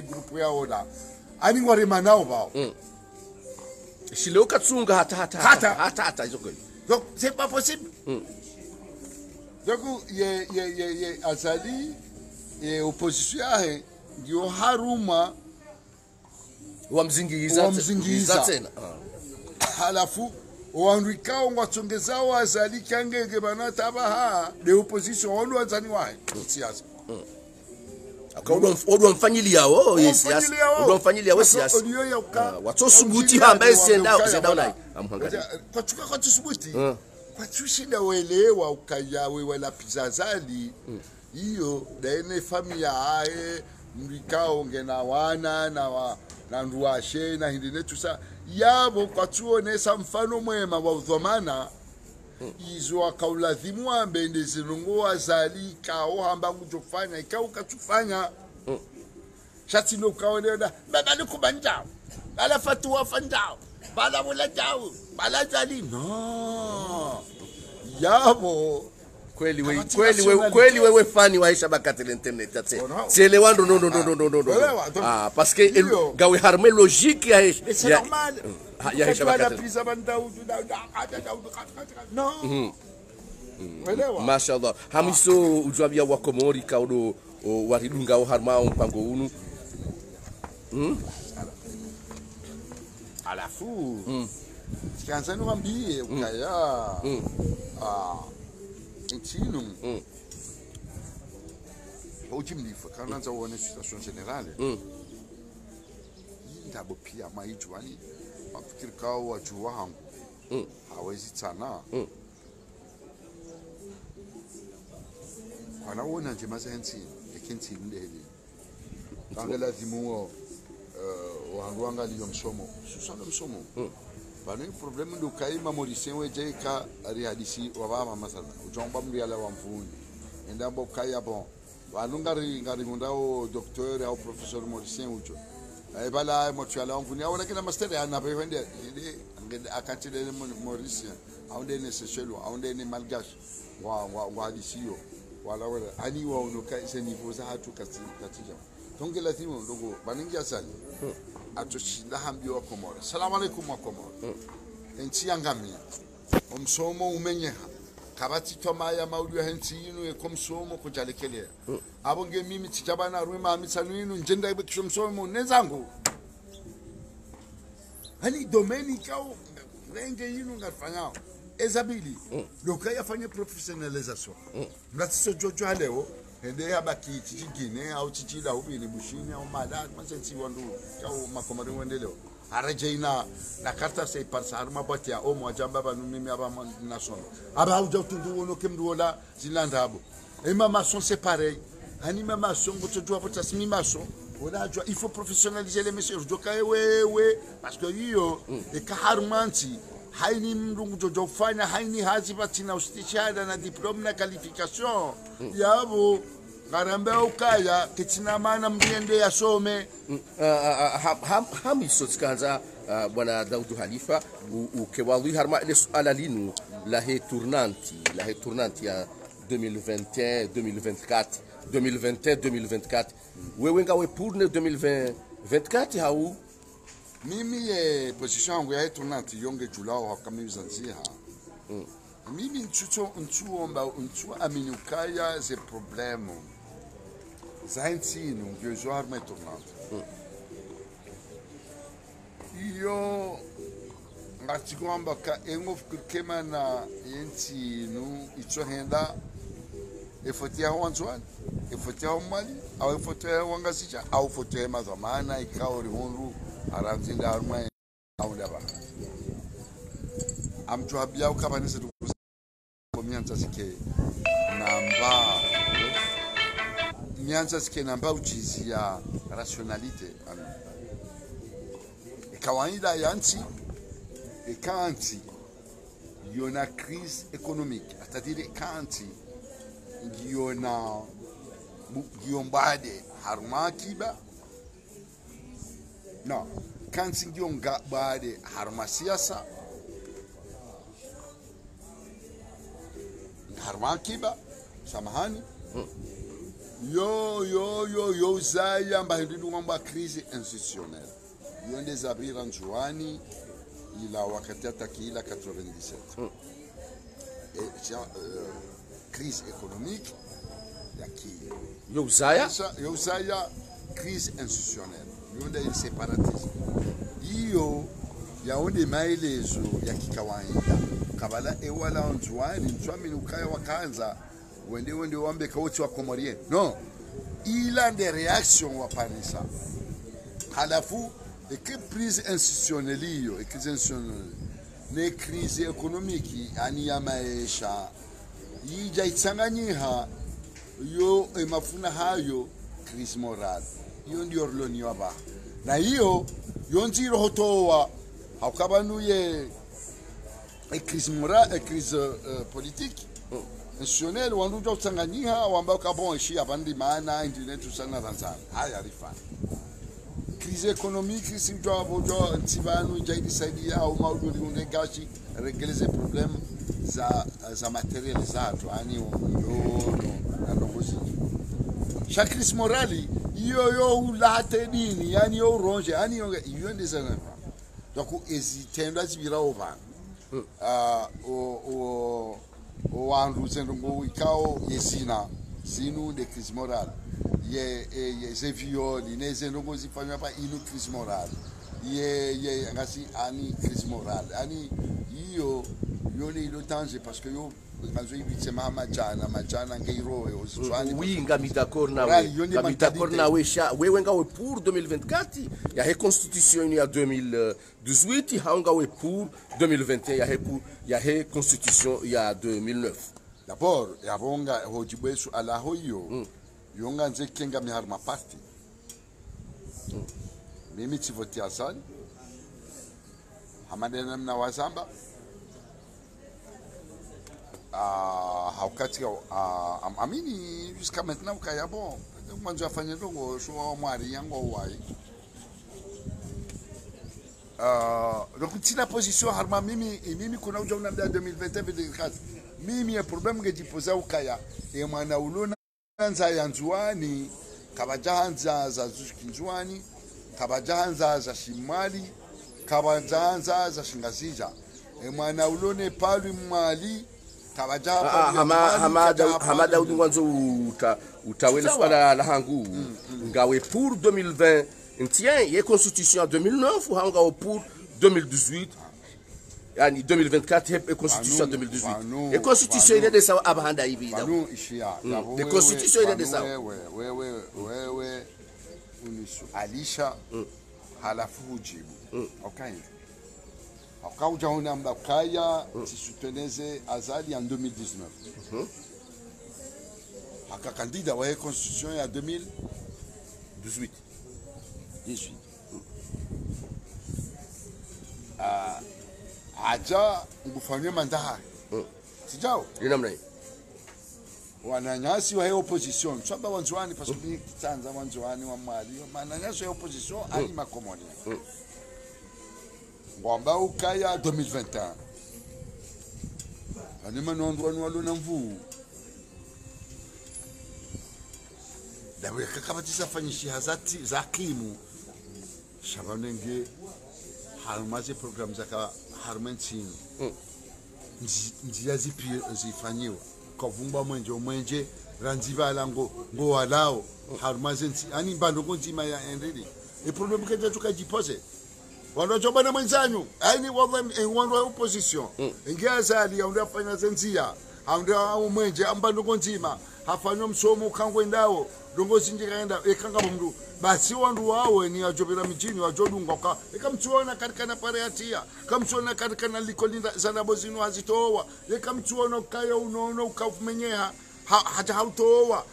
group yao la ani ngware manao ba shilo katsunga hata hizo kweli donc c'est pas possible donc ye azali opposition yahe ndio haruma wamzingiza tena halafu wanrikao ngwatsongezao azali kangege banata baha de opposition wanu wazani wahe siasa akaudwa mfanyilia wao siasa udwa mfanyilia wao siasa watosubuti hamba zenda naye amhangalia kwa tusubuti kwa tushida welewa ukayawe wala pizazali hiyo daene familia ae mrikao ngena wana na nduashe na hindine tusa yabo kwa tuonesa mfano mwema wa udhamana izo akaulazimu ambende zinungu azali kao hamba kujofanya ikao katufanya shati no kaoneda baba nikubanja bala fatwa fandao bala wala jao bala zali no yabo kweli wewe fani wa Aisha Bakatele internet tate sielewando no parce que gawe harme logique ya c'est normal ya Aisha Bakatele non mashallah hamiso ujwabia wa Komori kaudo waridunga o harma mpango unu alafu sikanza nikwambie ukaya nchini ujimlifa kananza uone situation generale ndabo pia maijwani mafikiri kao wajua hangu hawezi sana wanaona nje mazenzi ekinti ndeli kangela zimuo wangu angalio msomo susana msomo bana problem ndo kaima Mauricien weje ka rihadisi wabama masala ujomba mriala wa mvuni endambo kaya bon walungari ngari mundao docteur au professeur Mauricien ujo bala motuala wa mvuni awona kina master ana bende ngende akatile Mauricien aunde ne sechelo aunde ne malgache wa hadisio wala ani wa unoka ise niveau za hatu katija tonge lazima ndogo baningia sali atoshinda hambi wa Komoro. Salamu alaikum wa Komoro. Nchi yangamia. Omsomo umenyeha. Kabati tomaya maulu ya nchi yinu ekomsomo kujalekelea. Abonge mimi tikabana ruima amisanu yinu njenda ibe kishomsomo nezangu. Hani domeni kao renge yinu ngatfanyao. Ezabili. Loka yafanye professionalisation. Mratiso jojo haleo. Hende yabaki chijigine au chichila hubili bushini au malak masensi wandu au makomari wendeleo arajeina na karta se parsar mabati ya omo ajamba banu mimi aba national aba uja tundu wono kemdu wala zilanda abo ema maçon c'est pareil ani ma maçon goto jwa pota simi maçon wala jwa il faut professionnaliser les messieurs joka wewe parce que yo e kaharmanti haini mrungu jojo fanya haini hazi batina ustishada na diploma na qualification yabo ngarambe ukaya kitina mana mriende yasome hamiso tskanza bwana Daoud Khalifa ukewalu harma ile suala linu la he tournante ya 2021 2024 2024 wewe ngawe pour 2024 hau mimi position yangu ya tournante yonge julao hakamizanzia mimi ntuomba amini ukaya ze problemo zaintino ngezwa harma tournante iyo ngatigomba ka engof kemana yentino itsohenda efotia wanzwan efotia mali au efotia wangasija au fotia mazamana ikaori honru aranzinda harma au ndaba amjwabia ukabanise mianza sike namba uchizi ya rationalite kawaida yanti kanti yona crise économique c'est-à-dire kanti yona giyombade harma kiba no kanti giyombade harma siasa harma kiba samahani yo zaya mbahindu ngomba crise institutionnelle yonde zabira njuani ila wakati atakila 97 crise économique Yo Zaya. Yo Zaya crise institutionnelle. Yonda ile separatisme. Hiyo yaonde maelezo ya kikawaida. Kabala ewala onjwani ntwami ukaya wakaanza wende wambe kauti wa Comorien. No. Il des réactions wa panisa. Halafu que prise institutionnelle hiyo, crise institutionnelle. Ne crise économique ani ya maisha. Yija itsanganyiha yo emafuna hayo crise morale. Hiyo ndio orloni waba. Na hiyo yonjiro hotowa haukabanuye crise morale, crise politique institutionnelle wanduja utsanganyiha wamba kabon ishi abandi maana internet usana ranzana. Haya rifana. Crise économique si tu as vojo ntivanu jaidi saidia au mauduri ungegashi régler les problèmes za matériel zato ani no na nogozi. Chaque crise morale yo ulate dini yani yo ronje yani yo ndezana. Donc ezitendo azibira ova. O andu zendongo ikao yesina sinu de crise morale. Ye violi neze ndongo zifanywa pa inu crise morale. Ye ngasi ani crise morale. Ani hiyo yone ilo tanje parce que yo kanzo ibitse majana ngeiro yo zitwani. Oui, ngami d'accord na we sha wewe ngawe pour 2024 ya reconstitution ya 2018 haunga we pour 2021 ya reconstitution ya 2009. D'abord yabonga hojibwesu ala hoyo yonga nze kenga miharma parti mimi tivoti asali hamadena mna wazamba haukati amini jusqu'à maintenant ukaya bon mwanzo afanye ndongo sho mwari yango wai donc tina position harma mimi kuna uja unamda 2021 mimi ya problem ngejipoza ukaya e mwana ulona nza ya nzuani kabajanza za zukinzwani kabajanza za shimali kabajanza za shingazija e mwana ulone palu mali hamada udwanzo utawele swala la hangu ngawe pour 2020 tient ye constitution en 2009 ou hanga pour 2018 yani 2024 et constitution 2018 et constitution ile de sawa abahanda hivi de constitution ile de sawa wewe unisu alisha halafu ujibu okay akauja una mbakaya tisouteneze azali en 2019 aka candidat wa constitution ya 2018 aja ngufanywe mandaha sijao inamna wananyasi wa opposition chamba wanzwani parce que kitanza wanzwani wa mali mananyasi wa opposition ali makomoni ngomba ukaya 2021 anima nondwa nwalo na mvu dawe kakabatisa fanyishi hazati zakimu shabanenge halmaze program zaka harmentini njia zipi zifanyiwa kavumba mwenje ranzivala ngo walao harmazensi ani mbando konzima ya endeli e problem kete tukajipose wanachoba na mwenzanyu aini wa opposition ingezali yaunda fanya zenzia aunda mwenje ambando konzima hafanywa msomo kangwendawo dongo sinjikaenda ekanga mndu basi wandu wawe ni ajobera mijini wajodunga ka ekamtuona katika na pareatia kamtuona katika na likolinda zanabo zinu hazitowa ekamtuona kaya unono ukafumenyeha hata hautowa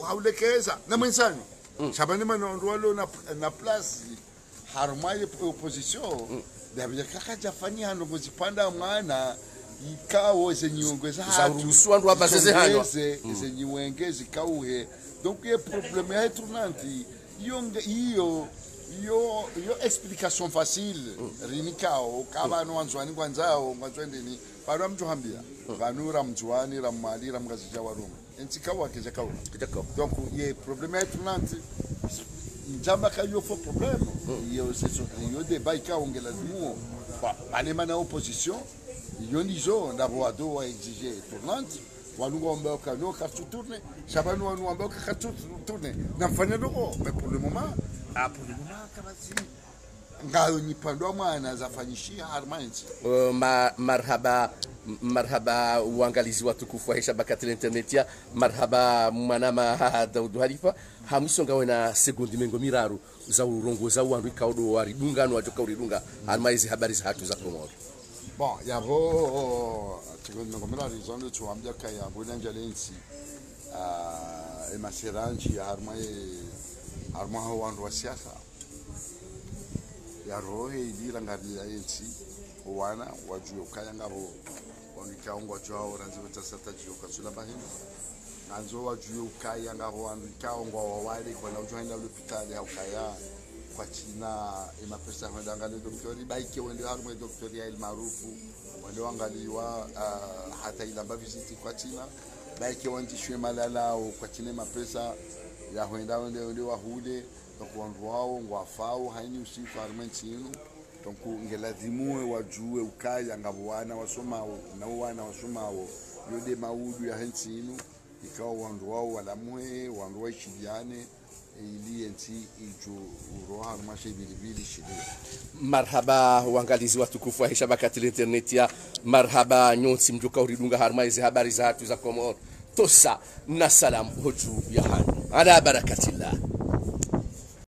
haulekeza na mwenzanyu shabani manondo walo na place harumaye opposition dabya kakaja fanya hano kuzipanda mwana ikawo zenyiongeza zaruhusu wandu abazeze hanywa zenyiwengezi kauhe donc ye problème ya tournanti iyo explication facile rinikao kabano wanzwani kwanzao ngwatwendeni bado mtuhambia banura mjwani ramali ramgazija waruma entikawa keja donc ye problème ya tournanti njamba kayo fo problème yo débat ikaongela duo balema na opposition yo ndizo ndabo ado wa exiger tournante wanungo ambao kano kartu tourner shabanu wanu ambao kartu tourner na mfanya ndogo mais pour le moment kabasi ngayo nyipandwa mwana zafanyishia harmanzi marhaba uangalizi watukufu wa shabakati la internet ya marhaba mwanama Daud Halifa hamisonga wena sekondi mengo miraru za urongo za wandu ikaudo waridunga no ajoka uridunga harmaizi habari za hatu za Komoro. Bon, yabo sekondi mengo miraru zondo tuambia kaya bonanja lensi emaseranji ya harma wandu wa siasa ya rohe idira ngari ya ensi wana wajue kaya ngabo wanikaongwa jwao ranzo tasata jio kasula bahini anzo wajue kaya ngabo wanikaongwa wawali kwa ujoenda hospitali au kaya kwa China pesa kwenda ngale doktori baike wende harumwe doktori ya maarufu wale wangaliwa hata ila visiti kwa China baike wandishwe malala kwa China pesa ya wenda wende wahule kwa wandu wao ngwafao haini usiku harumensinu donc ngelazimu wajue ukaya ngabo wana wasomao na wana wasomao yode maudu ya hensinu ikawa wandu wao walamwe wandu waishidiane ili enti ijo uroha mashibilibili shidia. Marhaba wangalizi watukufu wa shabakati la internet ya marhaba nyonsi mjoka uridunga harmaizi habari za hatu za Komoro tosa na salam hoju ya hanu ala barakatillah.